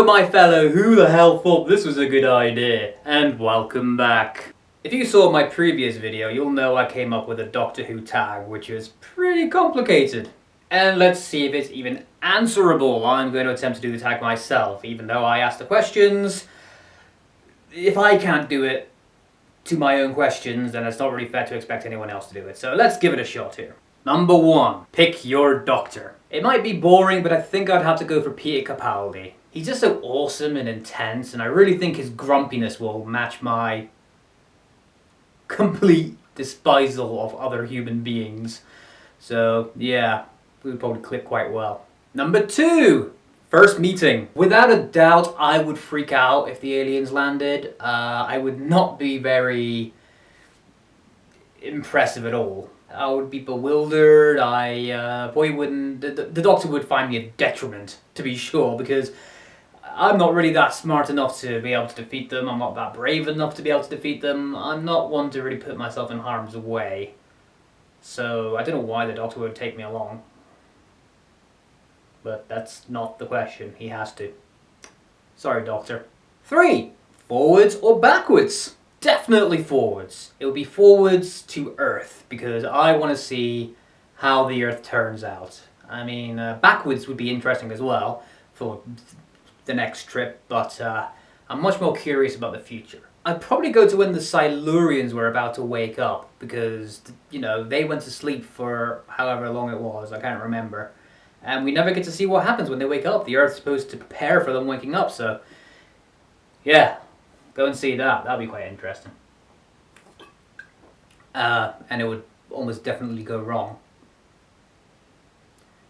Hello my fellow, who the hell thought this was a good idea? And welcome back. If you saw my previous video, you'll know I came up with a Doctor Who tag, which is pretty complicated. And let's see if it's even answerable. I'm going to attempt to do the tag myself, even though I asked the questions. If I can't do it to my own questions, then it's not really fair to expect anyone else to do it. So let's give it a shot here. Number 1. Pick your Doctor. It might be boring, but I think I'd have to go for Peter Capaldi. He's just so awesome and intense, and I really think his grumpiness will match my complete despisal of other human beings. So, yeah, we would probably click quite well. Number 2. First meeting. Without a doubt, I would freak out if the aliens landed. I would not be very impressive at all. I would be bewildered. I probably wouldn't. The Doctor would find me a detriment, to be sure, because I'm not really that smart enough to be able to defeat them. I'm not that brave enough to be able to defeat them. I'm not one to really put myself in harm's way. So I don't know why the Doctor would take me along. But that's not the question. He has to. Sorry, Doctor. 3. Forwards or backwards? Definitely forwards. It would be forwards to Earth, because I want to see how the Earth turns out. I mean, backwards would be interesting as well for the next trip, but I'm much more curious about the future. I'd probably go to when the Silurians were about to wake up, because, you know, they went to sleep for however long it was, I can't remember. And we never get to see what happens when they wake up. The Earth's supposed to prepare for them waking up, so yeah, go and see that. That'd be quite interesting. And it would almost definitely go wrong.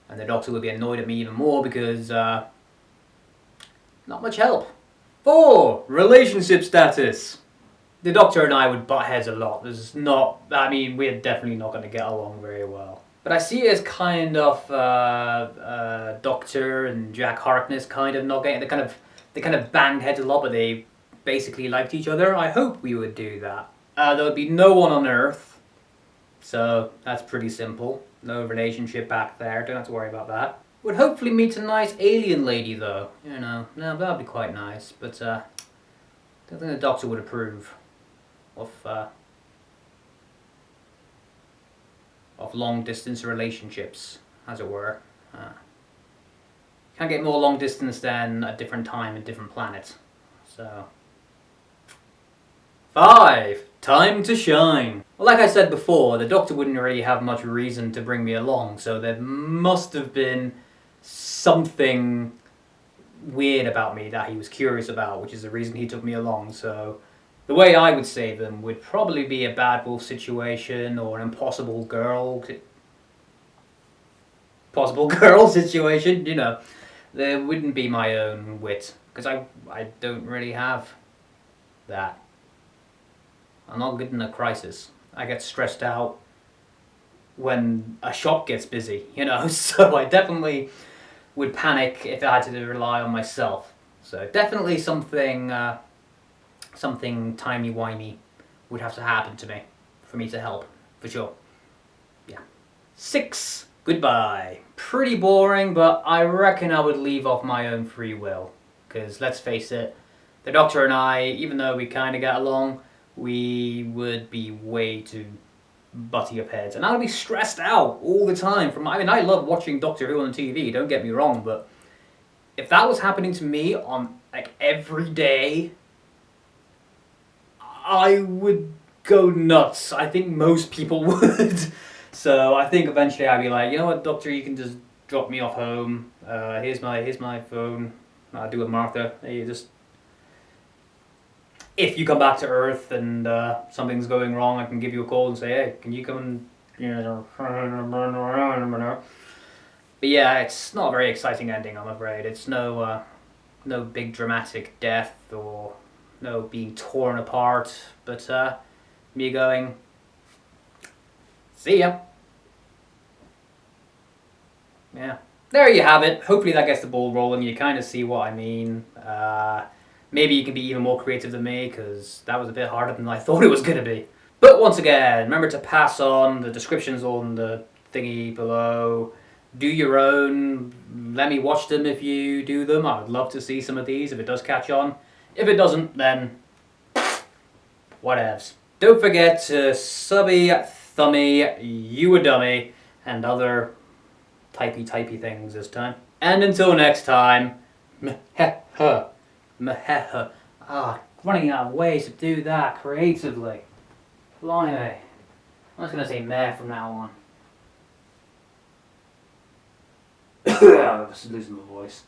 And the Doctor would be annoyed at me even more because not much help. 4. Relationship status. The Doctor and I would butt heads a lot. We're definitely not going to get along very well. But I see it as kind of Doctor and Jack Harkness kind of not getting, they kind of banged heads a lot, but they basically liked each other. I hope we would do that. There would be no one on Earth, so that's pretty simple. No relationship back there, don't have to worry about that. Would hopefully meet a nice alien lady though, you know, no, that'd be quite nice, but don't think the Doctor would approve of long distance relationships, as it were. Can't get more long distance than a different time and different planet. So 5. Time to shine. Well, like I said before, the Doctor wouldn't really have much reason to bring me along, so there must have been something weird about me that he was curious about, which is the reason he took me along. So the way I would save them would probably be a bad wolf situation or an impossible girl situation, you know. There wouldn't be my own wit, because I don't really have that. I'm not good in a crisis. I get stressed out when a shop gets busy, you know, so I definitely would panic if I had to rely on myself. So definitely something timey-wimey would have to happen to me for me to help, for sure. Yeah. 6. Goodbye. Pretty boring, but I reckon I would leave off my own free will. Because let's face it, the Doctor and I, even though we kind of get along, we would be way too butty of heads. And I would be stressed out all the time. I love watching Doctor Who on the TV, don't get me wrong, but if that was happening to me on, like, every day, I would go nuts. I think most people would. So I think eventually I'd be like, you know what, Doctor, you can just drop me off home. Here's my phone. I'll do with Martha. You just, if you come back to Earth and something's going wrong, I can give you a call and say, hey, can you come and, you know, but yeah, it's not a very exciting ending, I'm afraid. It's no big dramatic death or no being torn apart, but me going, see ya. Yeah. There you have it. Hopefully that gets the ball rolling. You kind of see what I mean. Maybe you can be even more creative than me, because that was a bit harder than I thought it was going to be. But once again, remember to pass on the descriptions on the thingy below. Do your own. Let me watch them if you do them. I would love to see some of these if it does catch on. If it doesn't, then whatevs. Don't forget to subby, thummy, you a dummy, and other typey things this time. And until next time, meh-heh-huh. Meh-heh-huh. Running out of ways to do that creatively. Blimey. I'm just going to say meh from now on. I'm just losing my voice.